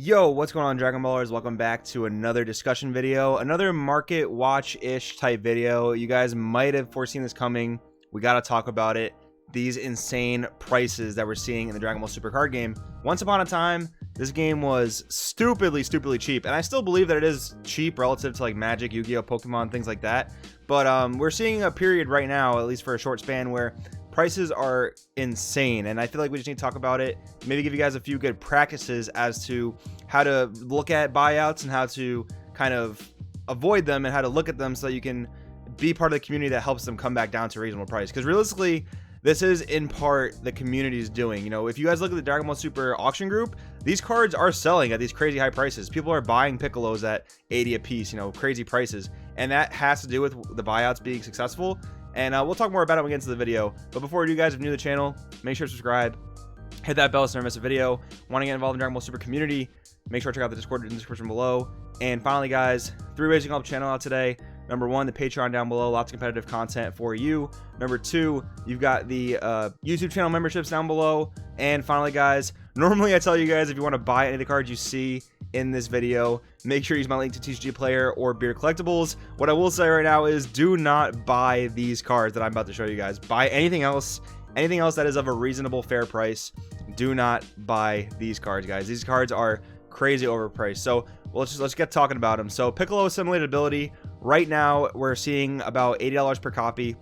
Yo, what's going on, Dragon Ballers? Welcome back to another discussion video, another market watch-ish type video. You guys might have foreseen this coming. We got to talk about it. These insane prices that we're seeing in the Dragon Ball Super card game. Once upon a time, this game was stupidly cheap, and I still believe that it is cheap relative to like Magic, Yu-Gi-Oh, Pokemon, things like that. But we're seeing a period right now, at least for a short span, where prices are insane, and I feel like we just need to talk about it, maybe give you guys a few good practices as to how to look at buyouts and how to kind of avoid them and how to look at them so that you can be part of the community that helps them come back down to a reasonable price. Because realistically, this is in part the community's doing. You know, if you guys look at the Dragon Ball Super auction group, these cards are selling at these crazy high prices. People are buying Piccolos at 80 a piece, you know, crazy prices, and that has to do with the buyouts being successful. And we'll talk more about it when we get into the video. But before we do, guys, if you're new to the channel, make sure to subscribe, hit that bell so you never miss a video. Want to get involved in the Dragon Ball Super community, make sure to check out the Discord in the description below. And finally, guys, 3 ways you can help the channel out today. Number 1, the Patreon down below, lots of competitive content for you. Number 2, you've got the YouTube channel memberships down below. And finally, guys, normally I tell you guys, if you want to buy any of the cards you see in this video, make sure you use my link to TCG Player or Beard Collectibles. What I will say right now is do not buy these cards that I'm about to show you guys. Buy anything else that is of a reasonable, fair price. Do not buy these cards, guys. These cards are crazy overpriced. So let's get talking about them. So Piccolo Assimilated Ability, right now we're seeing about $80 per copy.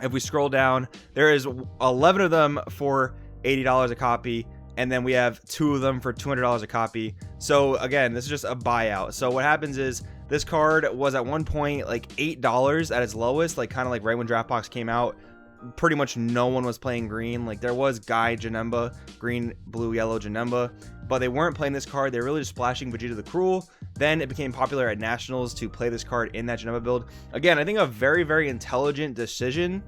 If we scroll down, there is 11 of them for $80 a copy, and then we have 2 of them for $200 a copy. So again, this is just a buyout. So what happens is this card was at one point like $8 at its lowest, like kind of like right when Draftbox came out. Pretty much no one was playing green. Like there was Guy Janemba, green, blue, yellow Janemba, but they weren't playing this card. They were really just splashing Vegeta the Cruel. Then it became popular at Nationals to play this card in that Janemba build. Again, I think a very intelligent decision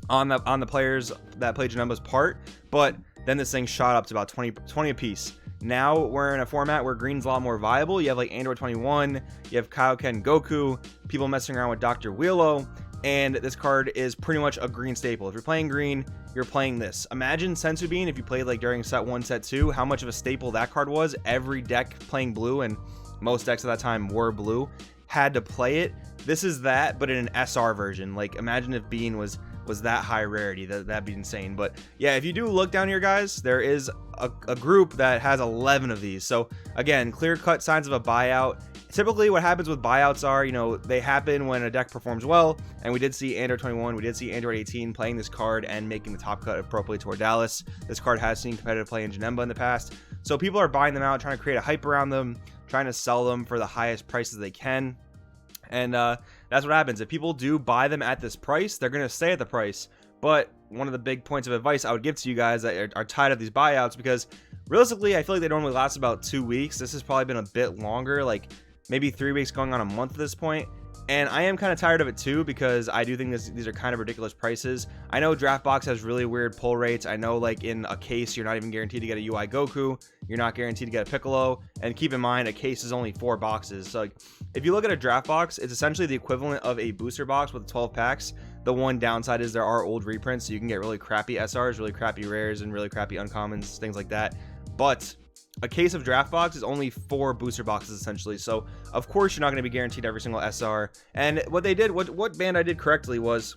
on the players that played Janemba's part, but then this thing shot up to about 20 a piece. Now we're in a format where green's a lot more viable. You have like Android 21, you have Kaioken Goku, people messing around with Dr. Wheelo, and this card is pretty much a green staple. If you're playing green, you're playing this. Imagine Senzu Bean if you played like during set 1, set 2, how much of a staple that card was. Every deck playing blue, and most decks at that time were blue, had to play it. This is that, but in an SR version. Like imagine if Bean was that high rarity. That'd be insane. But yeah, if you do look down here, guys, there is a group that has 11 of these. So again, clear-cut signs of a buyout. Typically what happens with buyouts are, you know, they happen when a deck performs well, and we did see Android 21, we did see Android 18 playing this card and making the top cut appropriately toward Dallas. This card has seen competitive play in Janemba in the past, so people are buying them out, trying to create a hype around them, trying to sell them for the highest prices they can. And that's what happens. If people do buy them at this price, they're going to stay at the price. But one of the big points of advice I would give to you guys that are tired of these buyouts, because realistically, I feel like they normally last about 2 weeks. This has probably been a bit longer, like maybe 3 weeks going on a month at this point. And I am kind of tired of it too, because I do think these are kind of ridiculous prices. I know Draftbox has really weird pull rates. I know like in a case, you're not even guaranteed to get a UI Goku. You're not guaranteed to get a Piccolo. And keep in mind, a case is only 4 boxes. So like, if you look at a draft box, it's essentially the equivalent of a booster box with 12 packs. The one downside is there are old reprints, so you can get really crappy SRs, really crappy rares, and really crappy uncommons, things like that. But a case of draft box is only 4 booster boxes essentially, so of course you're not going to be guaranteed every single SR. And what they did, what Bandai did correctly was,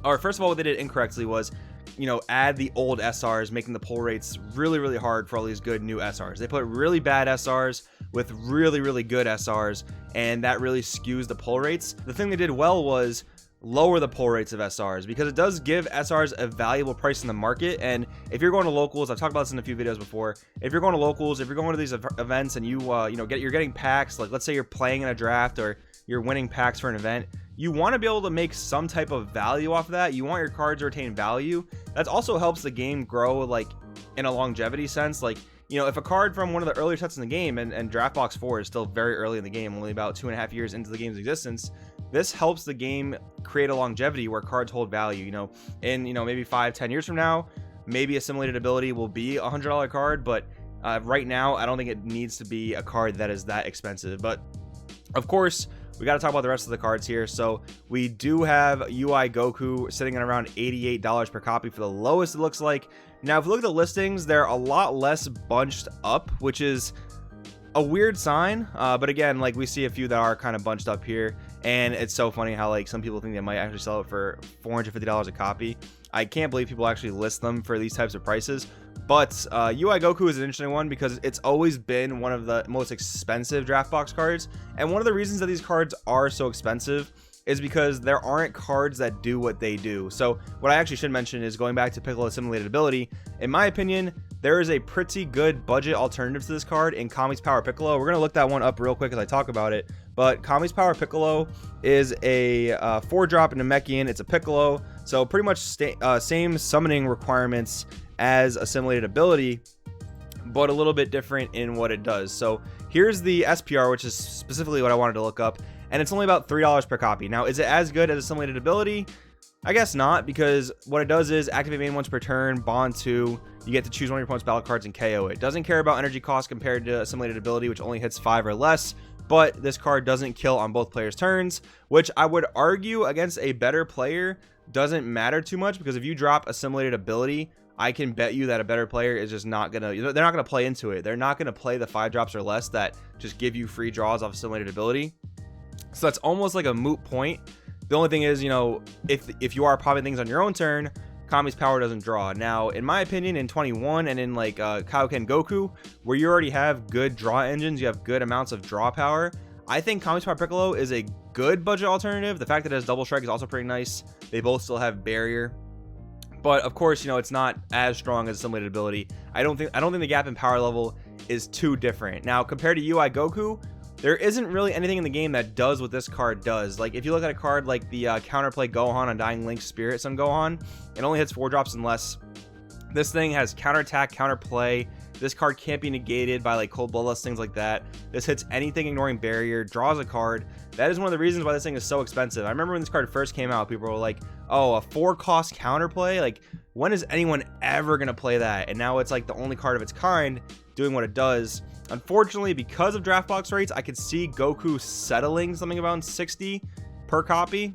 or first of all, what they did incorrectly was, you know, add the old SRs, making the pull rates really hard for all these good new SRs. They put really bad SRs with really good SRs, and that really skews the pull rates. The thing they did well was lower the pull rates of SRs, because it does give SRs a valuable price in the market. And if you're going to locals, I've talked about this in a few videos before, if you're going to locals, if you're going to these events and you know, you're getting packs, like let's say you're playing in a draft or you're winning packs for an event, you want to be able to make some type of value off of that. You want your cards to retain value. That also helps the game grow, like in a longevity sense. Like, you know, if a card from one of the earlier sets in the game, and Draftbox 4 is still very early in the game, only about 2.5 years into the game's existence, this helps the game create a longevity where cards hold value. You know, in, you know, maybe 5-10 years from now, maybe Assimilated Ability will be a $100 card, but right now I don't think it needs to be a card that is that expensive. But of course, we got to talk about the rest of the cards here. So we do have UI Goku sitting at around $88 per copy for the lowest, it looks like. Now, if you look at the listings, they're a lot less bunched up, which is a weird sign, but again, like we see a few that are kind of bunched up here, and it's so funny how like some people think they might actually sell it for $450 a copy. I can't believe people actually list them for these types of prices. But UI Goku is an interesting one because it's always been one of the most expensive draft box cards, and one of the reasons that these cards are so expensive is because there aren't cards that do what they do. So what I actually should mention is, going back to Piccolo Assimilated Ability, in my opinion, there is a pretty good budget alternative to this card in Kami's Power Piccolo. We're going to look that one up real quick as I talk about it. But Kami's Power Piccolo is a 4-drop Namekian. It's a Piccolo, so pretty much same summoning requirements as Assimilated Ability, but a little bit different in what it does. So here's the SPR, which is specifically what I wanted to look up, and it's only about $3 per copy. Now, is it as good as Assimilated Ability? I guess not, because what it does is activate main once per turn, bond 2, you get to choose one of your opponent's battle cards and KO it. It doesn't care about energy cost compared to Assimilated Ability, which only hits 5 or less, but this card doesn't kill on both players' turns, which I would argue against a better player doesn't matter too much, because if you drop Assimilated Ability, I can bet you that a better player is just not gonna, they're not gonna play into it. They're not gonna play the 5 drops or less that just give you free draws off Assimilated Ability. So that's almost like a moot point. The only thing is, you know, if you are popping things on your own turn, Kami's Power doesn't draw. Now, in my opinion, in 21 and in like Kaioken Goku, where you already have good draw engines, you have good amounts of draw power, I think Kami's Power Piccolo is a good budget alternative. The fact that it has double strike is also pretty nice. They both still have barrier, but of course, you know, it's not as strong as Assimilated Ability. I don't think the gap in power level is too different. Now, compared to UI Goku, there isn't really anything in the game that does what this card does. Like, if you look at a card like the Counterplay Gohan on Dying Link's Spirit Sun Gohan, it only hits 4 drops and less. This thing has counterattack, counterplay. This card can't be negated by like Cold Bloodlust, things like that. This hits anything ignoring barrier, draws a card. That is one of the reasons why this thing is so expensive. I remember when this card first came out, people were like, oh, a 4-cost counterplay? Like, when is anyone ever going to play that? And now it's like the only card of its kind doing what it does. Unfortunately, because of draft box rates, I could see Goku settling something around 60 per copy.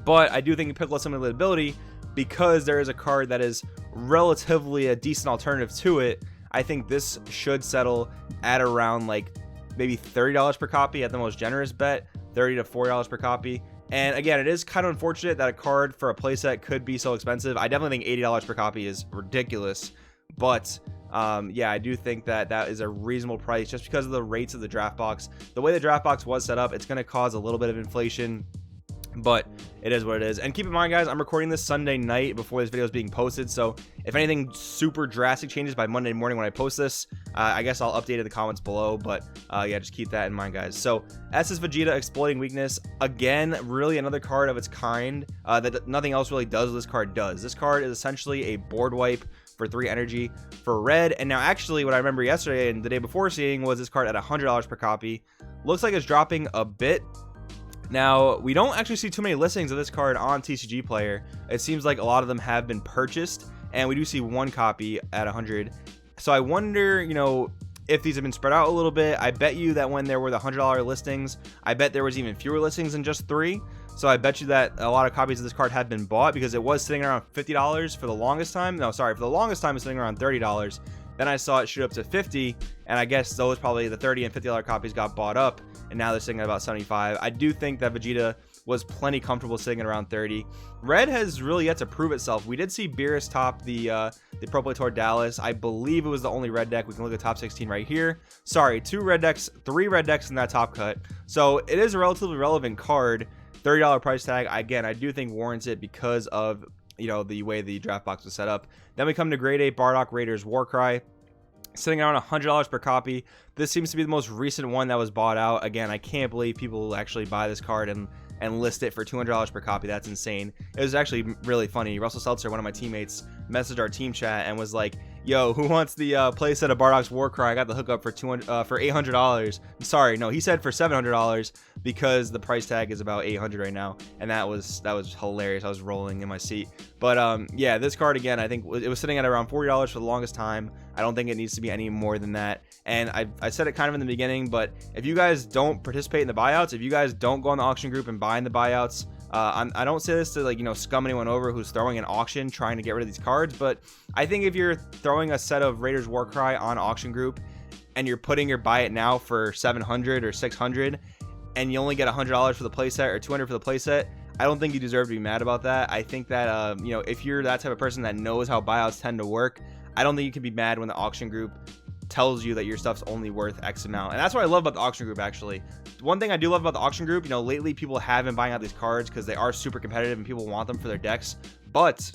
But I do think Piccolo Assimilated Ability, because there is a card that is relatively a decent alternative to it, I think this should settle at around like maybe $30 per copy at the most generous bet, $30 to $40 per copy. And again, it is kind of unfortunate that a card for a playset could be so expensive. I definitely think $80 per copy is ridiculous, but yeah, I do think that that is a reasonable price just because of the rates of the draft box. The way the draft box was set up, it's going to cause a little bit of inflation, but it is what it is. And keep in mind, guys, I'm recording this Sunday night before this video is being posted, so if anything super drastic changes by Monday morning when I post this, I guess I'll update in the comments below. But yeah, just keep that in mind, guys. So SS Vegeta, Exploiting Weakness, again, really another card of its kind that nothing else really does this card does. This card is essentially a board wipe for 3 energy for red. And now actually what I remember yesterday and the day before seeing was this card at $100 per copy. Looks like it's dropping a bit. Now, we don't actually see too many listings of this card on TCG Player. It seems like a lot of them have been purchased, and we do see 1 copy at 100. So I wonder, you know, if these have been spread out a little bit. I bet you that when there were the $100 listings, I bet there was even fewer listings than just 3. So I bet you that a lot of copies of this card have been bought, because it was sitting around $50 for the longest time. No, sorry, for the longest time it was sitting around $30. Then I saw it shoot up to 50, and I guess those probably the $30 and $50 copies got bought up, and now they're sitting at about 75. I do think that Vegeta was plenty comfortable sitting at around 30. Red has really yet to prove itself. We did see Beerus top the Pro Play Tour Dallas. I believe it was the only red deck. We can look at top 16 right here. Sorry, 2 red decks, 3 red decks in that top cut. So it is a relatively relevant card. $30 price tag, again, I do think warrants it because of, you know, the way the draft box was set up. Then we come to grade 8 Bardock Raiders Warcry, sitting around $100 per copy. This seems to be the most recent one that was bought out. Again, I can't believe people will actually buy this card and list it for $200 per copy. That's insane. It was actually really funny. Russell Seltzer, one of my teammates, messaged our team chat and was like, yo, who wants the playset of Bardock's Warcry? I got the hookup for $800. I'm sorry, no, he said for $700 because the price tag is about $800 right now, and that was hilarious. I was rolling in my seat. But yeah, this card again, I think it was sitting at around $40 for the longest time. I don't think it needs to be any more than that. And I said it kind of in the beginning, but if you guys don't participate in the buyouts, if you guys don't go on the auction group and buy in the buyouts, I don't say this to, like, you know, scum anyone over who's throwing an auction trying to get rid of these cards, but I think if you're throwing a set of Raiders Warcry on auction group and you're putting your buy it now for 700 or 600, and you only get $100 for the playset or 200 for the playset, I don't think you deserve to be mad about that. I think that you know, if you're that type of person that knows how buyouts tend to work, I don't think you can be mad when the auction group tells you that your stuff's only worth X amount. And that's what I love about the auction group, actually. One thing I do love about the auction group, you know, lately people have been buying out these cards because they are super competitive and people want them for their decks, but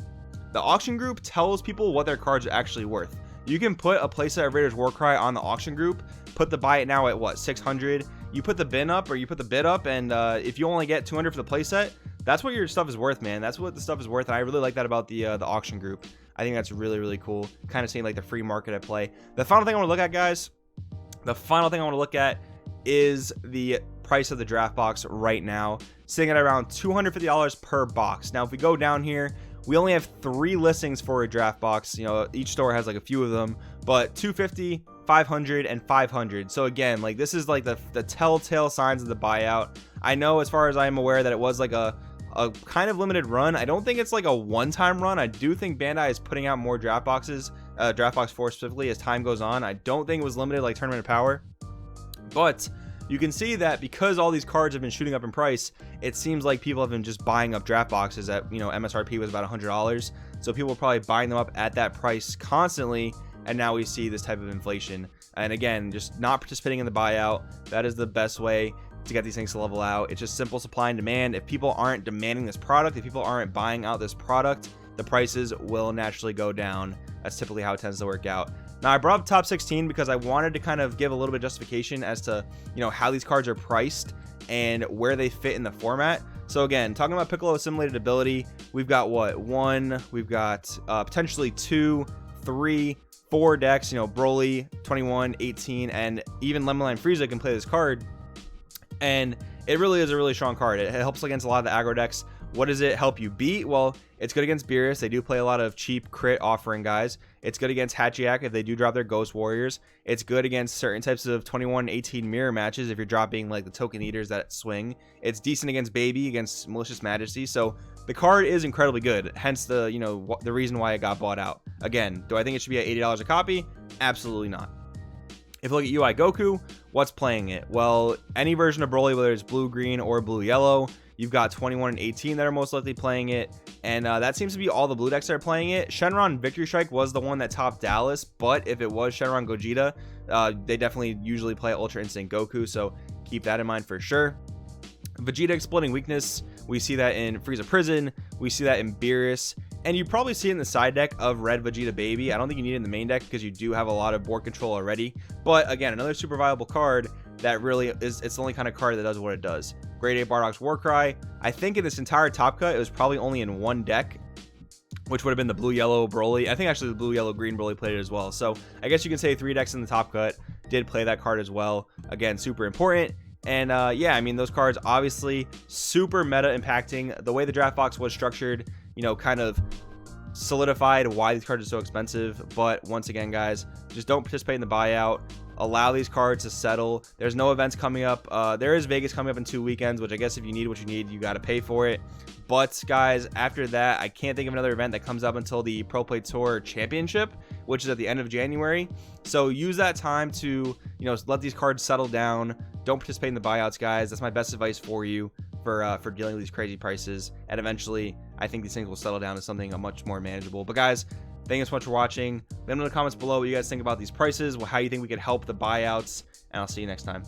the auction group tells people what their cards are actually worth. You can put a playset of Raiders Warcry on the auction group, put the buy it now at what, 600, you put the bin up, or you put the bid up, and if you only get 200 for the playset, that's what your stuff is worth, man. That's what the stuff is worth, and I really like that about the auction group. I think that's really, really cool. Kind of seeing like the free market at play. The final thing I want to look at, guys, the final thing I want to look at is the price of the draft box right now, sitting at around $250 per box. Now, if we go down here, we only have 3 listings for a draft box. You know, each store has like a few of them, but 250, 500, and 500. So again, like this is like the telltale signs of the buyout. I know, as far as I am aware, that it was like a kind of limited run. I don't think it's like a one-time run. I do think Bandai is putting out more draft boxes, draft box 4 specifically, as time goes on. I don't think it was limited like Tournament of Power, but you can see that because all these cards have been shooting up in price, it seems like people have been just buying up draft boxes at, you know, MSRP was about $100. So people were probably buying them up at that price constantly. And now we see this type of inflation. And again, just not participating in the buyout. That is the best way to get these things to level out. It's just simple supply and demand. If people aren't demanding this product, if people aren't buying out this product, the prices will naturally go down. That's typically how it tends to work out. Now, I brought up top 16 because I wanted to kind of give a little bit of justification as to, you know, how these cards are priced and where they fit in the format. So again, talking about Piccolo Assimilated Ability, we've got what, 1, we've got potentially 2, 3, 4 decks, you know, Broly, 21, 18, and even Lemon Frieza can play this card. And it really is a really strong card. It helps against a lot of the aggro decks. What does it help you beat? Well, it's good against Beerus. They do play a lot of cheap crit offering guys. It's good against Hachiyak if they do drop their Ghost Warriors. It's good against certain types of 21-18 mirror matches if you're dropping like the Token Eaters that swing. It's decent against Baby, against Malicious Majesty. So the card is incredibly good. Hence the, you know, the reason why it got bought out. Again, do I think it should be at $80 a copy? Absolutely not. If you look at UI Goku, what's playing it? Well, any version of Broly, whether it's blue, green, or blue, yellow, you've got 21 and 18 that are most likely playing it. And that seems to be all the blue decks that are playing it. Shenron Victory Strike was the one that topped Dallas, but if it was Shenron Gogeta, they definitely usually play Ultra Instinct Goku, so keep that in mind for sure. Vegeta Exploding Weakness, we see that in Frieza Prison, we see that in Beerus, and you probably see it in the side deck of Red Vegeta Baby. I don't think you need it in the main deck because you do have a lot of board control already. But again, another super viable card that really is, it's the only kind of card that does what it does. Grade 8 Bardock's Warcry. I think in this entire top cut, it was probably only in one deck, which would have been the blue-yellow Broly. I think actually the blue-yellow-green Broly played it as well. So I guess you can say 3 decks in the top cut did play that card as well. Again, super important. And yeah, I mean, those cards obviously super meta impacting. The way the draft box was structured, you know, kind of solidified why these cards are so expensive. But once again, guys, just don't participate in the buyout. Allow these cards to settle. There's no events coming up. There is Vegas coming up in 2 weekends, which I guess if you need what you need, you got to pay for it. But guys, after that, I can't think of another event that comes up until the Pro Play Tour Championship, which is at the end of January. So use that time to, you know, let these cards settle down. Don't participate in the buyouts, guys. That's my best advice for you for dealing with these crazy prices. And eventually, I think these things will settle down to something much more manageable. But guys, thank you so much for watching. Let me know in the comments below what you guys think about these prices, how you think we could help the buyouts, and I'll see you next time.